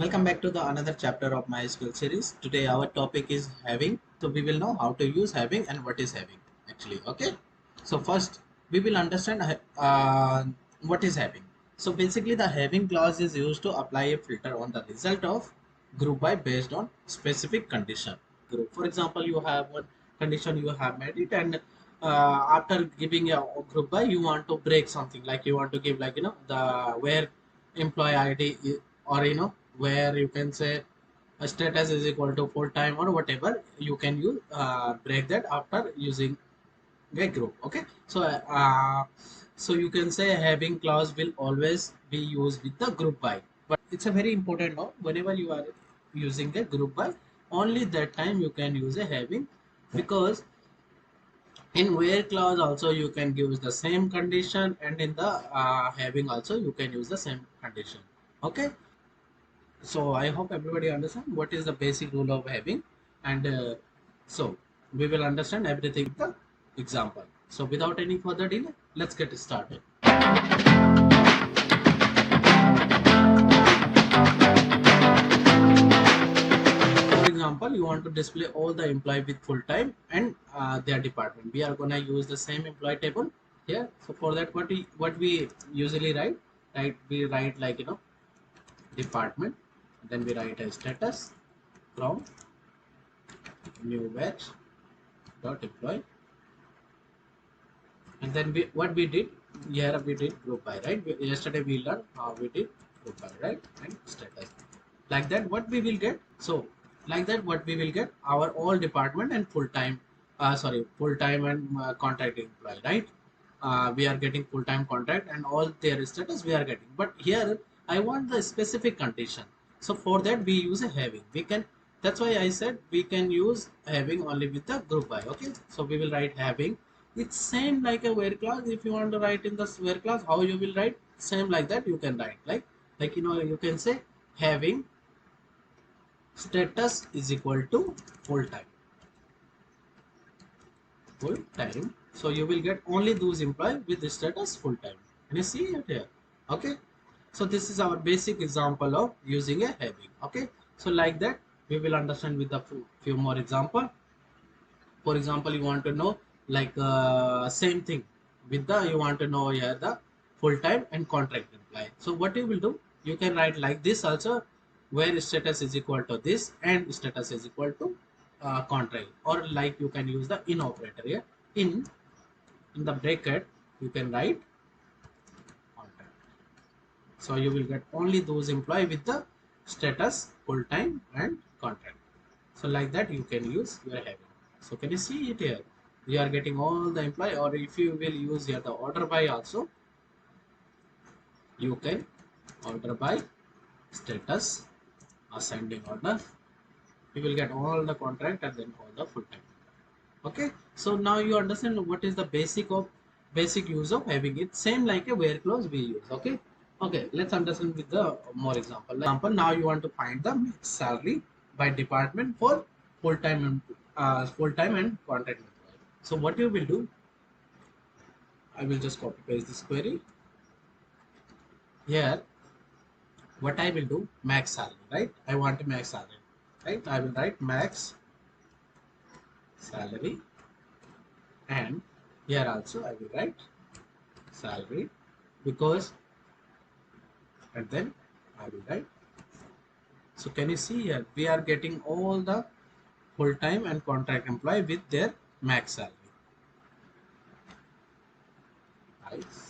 Welcome back to the another chapter of MySQL series. Today our topic is having. So we will know how to use having and what is having actually. Okay. So first we will understand what is having. So basically the having clause is used to apply a filter on the result of group by based on specific condition. Group. For example, you have one condition you have made it and after giving a group by you want to break something like you want to give like the where employee ID or where you can say a status is equal to full time or whatever you can use break that after using a group. Okay, so you can say having clause will always be used with the group by, but it's a very important note. Whenever you are using a group by, only that time you can use a having, because in where clause also you can use the same condition, and in the having also you can use the same condition. Okay, so I hope everybody understand what is the basic rule of having, and so we will understand everything with the example. So without any further delay, let's get started. For example, you want to display all the employee with full time and their department. We are gonna use the same employee table here. So for that, what we usually we write like department, then we write a status from new batch dot employee, and then what we did here, we did group by, right? Yesterday we learned how we did group by, right? And status like that what we will get. So like that what we will get our all department and full time, full time and contract employee, right? We are getting full time contract and all their status we are getting, but here I want the specific condition. So for that we use a having. We can, that's why I said we can use having only with the group by. Okay, so we will write having. It's same like a where clause. If you want to write in the where clause, how you will write, same like that you can write like you can say having status is equal to full time. Full time, so you will get only those employee with the status full time. Can you see it here? Okay, so this is our basic example of using a having. Okay, so like that we will understand with a few more example. For example, you want to know like same thing with the, you want to know here the full time and contract employee. So what you will do, you can write like this also, where status is equal to this and status is equal to contract, or like you can use the in operator here. In the bracket you can write contract, so you will get only those employee with the status full time and contract. So like that you can use your having. So can you see it here? We are getting all the employee, or if you will use here the order by also, you can order by status ascending order. You will get all the contract and then all the full time. Okay, so now you understand what is the basic use of having. It same like a where clause we use. Okay, okay, let's understand with the more example. Example, now you want to find the salary by department for full-time and full-time and contract employee. So what you will do, I will just copy paste this query here. What I will do, max salary, right? I want a max salary, right? I will write max salary, and here also I will write salary, because, and then I will write. So can you see here, we are getting all the full-time and contract employee with their max salary. Nice.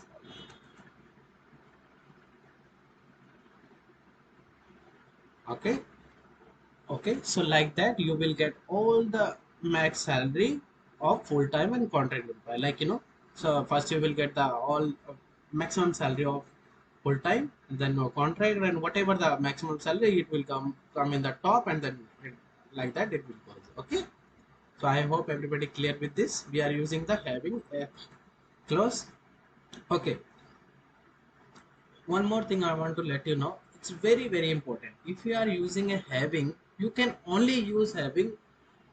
Okay, okay, so like that you will get all the max salary of full-time and contract employee, like so first you will get the all maximum salary of full-time, then no contract, and whatever the maximum salary it will come in the top, and then like that it will go. Okay, so I hope everybody clear with this. We are using the having clause. Okay, one more thing I want to let you know, it's very important. If you are using a having, you can only use having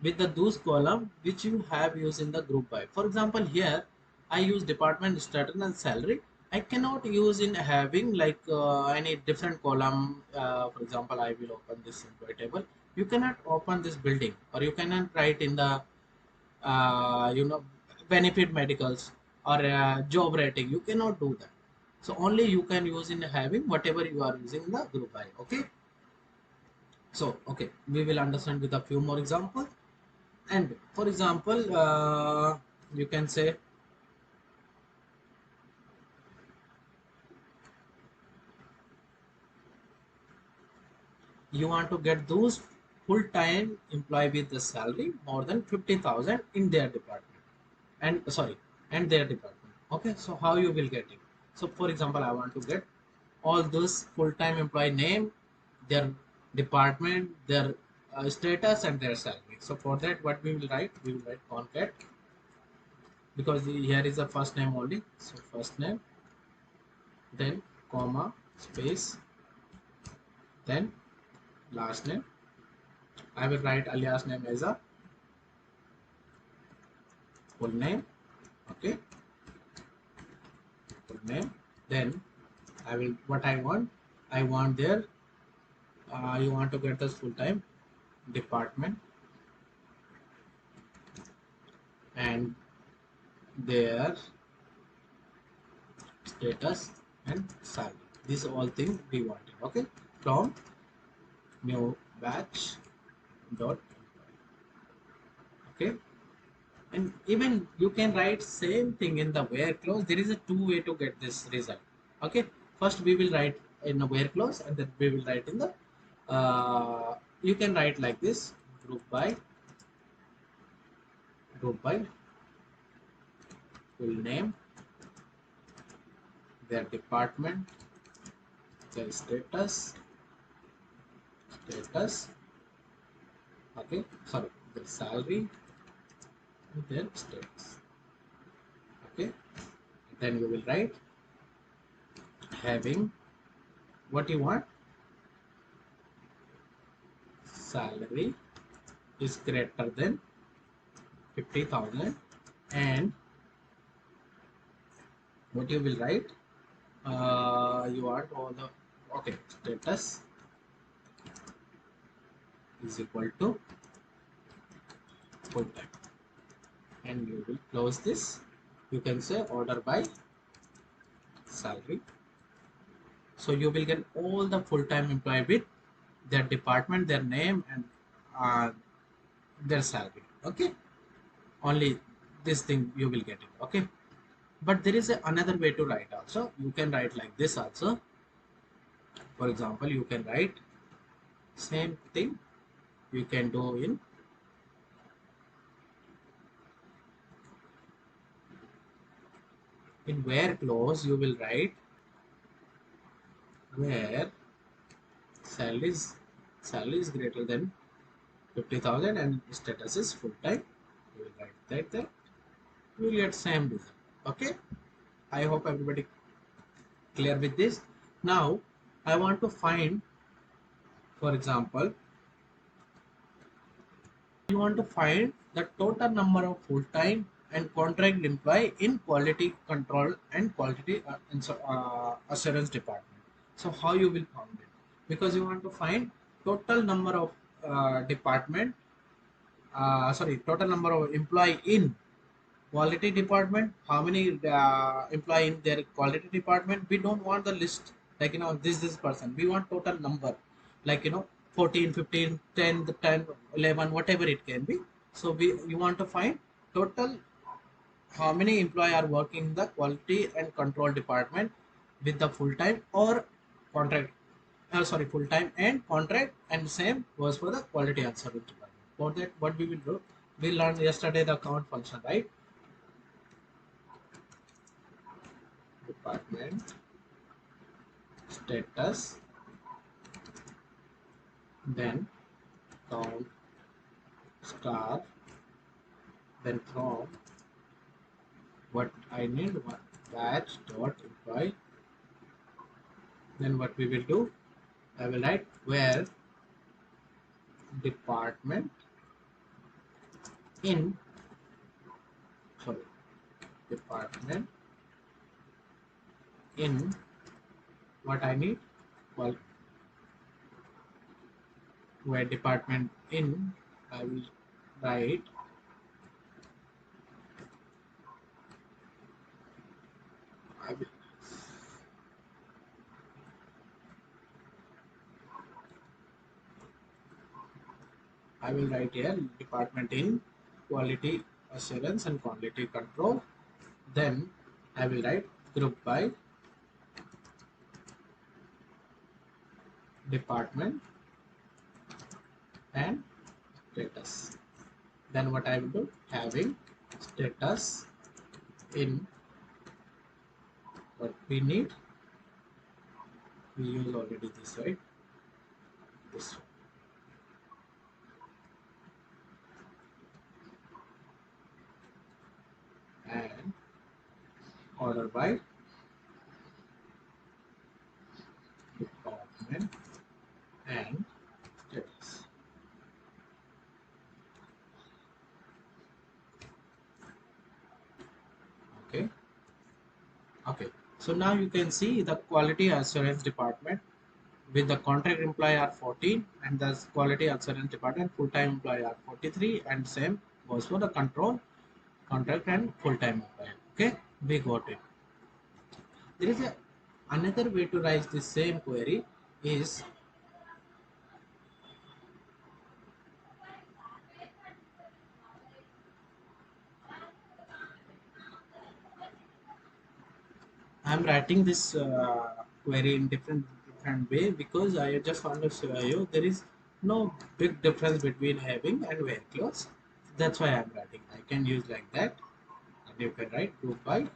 with the those column which you have used in the group by. For example, here I use department, status and salary. I cannot use in having like any different column. For example, I will open this employee table. You cannot open this building, or you cannot write in the benefit medicals or job rating. You cannot do that. So only you can use in having whatever you are using in the group by. Okay. So okay, we will understand with a few more examples. And for example, you can say you want to get those full-time employee with the salary more than 50,000 in their department, and sorry, and their department. Okay, so how you will get it? So for example, I want to get all those full-time employee name, their department, their status, and their salary. So for that, what we will write? We will write concat, because here is the first name only. So first name, then comma, space, then last name. I will write alias name as a full name. Okay, full name. Then I will, what I want there, you want to get this full time department and their status and salary. These all things we wanted. Okay, from new batch dot. Okay, and even you can write same thing in the where clause. There is a two way to get this result. Okay, first we will write in a where clause, and then we will write in the you can write like this: group by full name, their department, their status, okay, sorry, their salary, and their status. Okay, then you will write having what you want. Salary is greater than 50,000, and what you will write, you want all the, okay, status is equal to full time, and you will close this. You can say order by salary. So you will get all the full-time employee with their department, their name, and uh, their salary. Okay, only this thing you will get it. Okay, but there is another way to write also. You can write like this also. For example, you can write same thing. You can do in where clause. You will write where salary is salary is greater than 50,000 and status is full time. You will write that there. You will get same result. Okay, I hope everybody clear with this. Now I want to find, for example, you want to find the total number of full-time and contract employee in quality control and quality assurance department. So how you will find it? Because you want to find total number of total number of employee in quality department. How many employee in their quality department? We don't want the list, like, this person. We want total number, like, 14, 15, 10, 10, 11, whatever it can be. So you want to find total how many employee are working in the quality and control department with the full time or contract, full time and contract, and same goes for the quality and service department. For that, what we will do, we learned yesterday the count function, right? Department status, then count star, then from what I need, one batch dot employee. Then what we will do, I will write where department in, sorry, department in what I need, well, where department in, I will write, I will, I will write here department in quality assurance and quality control. Then I will write group by department and status. Then what I will do, having status in what we need, we use already this, right? This one. And order by department and status. Okay. Okay. So now you can see the quality assurance department with the contract employee are 14 and the quality assurance department full-time employee are 43, and same goes for the control contract and full-time employee. Okay, we got it. There is a another way to write the same query is, I'm writing this query in different way because I just want to show you there is no big difference between having and where clause. That's why I'm writing. I can use like that, and you can write group by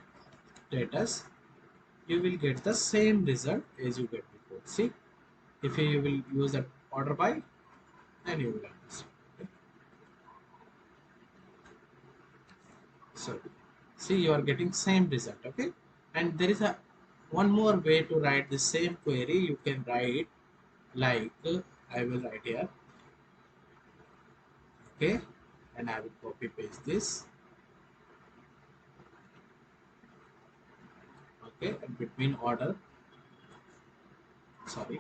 status. You will get the same result as you get before. See, if you will use that order by, then you will understand. Okay? So, see, you are getting same result. Okay, and there is a one more way to write the same query. You can write like I will write here. Okay, and I will copy paste this. Okay, and between order, sorry,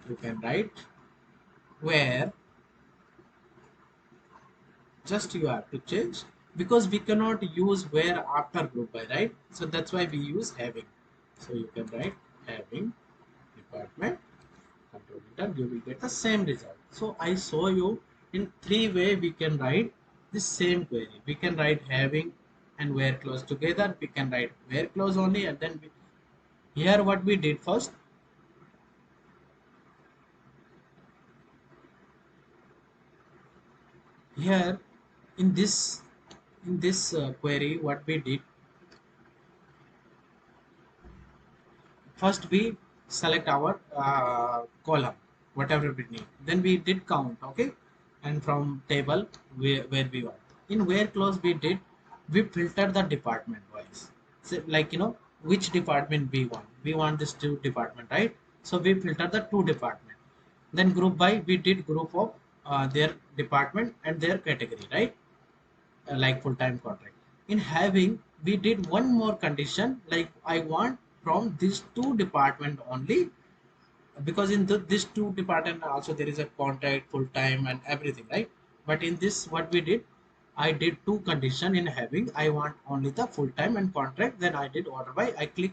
you can write where, just you have to change because we cannot use where after group by, right? So that's why we use having. So you can write having department control enter, you will get the same result. So I show you in three way we can write the same query. We can write having and where clause together. We can write where clause only, and then here what we did first, here in this query what we did, first we select our column whatever we need, then we did count. Okay, and from table where we want, in where clause we did, we filter the department wise. So like which department we want this two department, right? So we filter the two department. Then group by, we did group of their department and their category, right? Like full-time contract. In having, we did one more condition, like I want from these two department only, because in this two department also there is a contract, full-time and everything, right? But in this what we did, I did two condition in having. I want only the full-time and contract, then I did order by, I click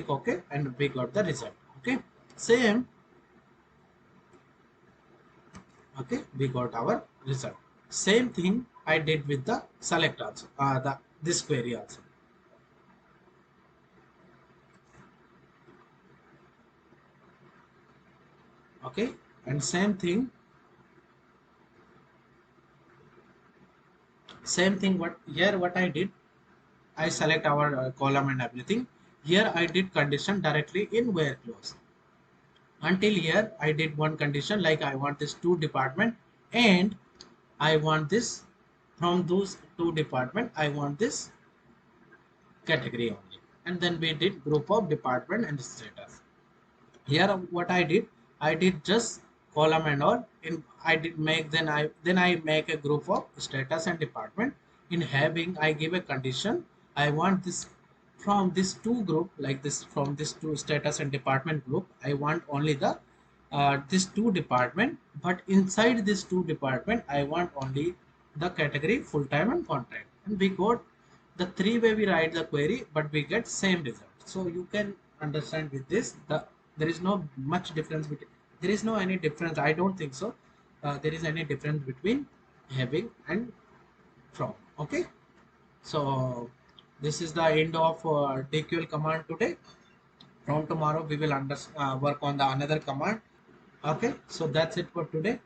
OK, and we got the result. Okay, same. Okay, we got our result. Same thing I did with the select also, the this query also. Okay, and same thing what here what I did, I select our column and everything. Here I did condition directly in where clause. Until here I did one condition, like I want this two department and I want this from those two department, I want this category only, and then we did group of department and status. Here what I did just column and all in, I did make, then I make a group of status and department. In having, I give a condition, I want this from this two group, like this, from this two status and department group, I want only the this two department, but inside this two department I want only the category full-time and contract, and we got the three way we write the query, but we get same result. So you can understand with this, there is no much difference between, there is no any difference, I don't think so, there is any difference between having and from. Okay, so this is the end of DQL command today. From tomorrow we will work on the another command. Okay, so that's it for today.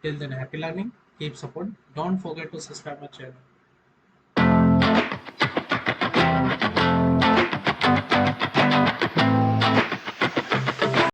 Till then, happy learning. Keep support. Don't forget to subscribe my channel.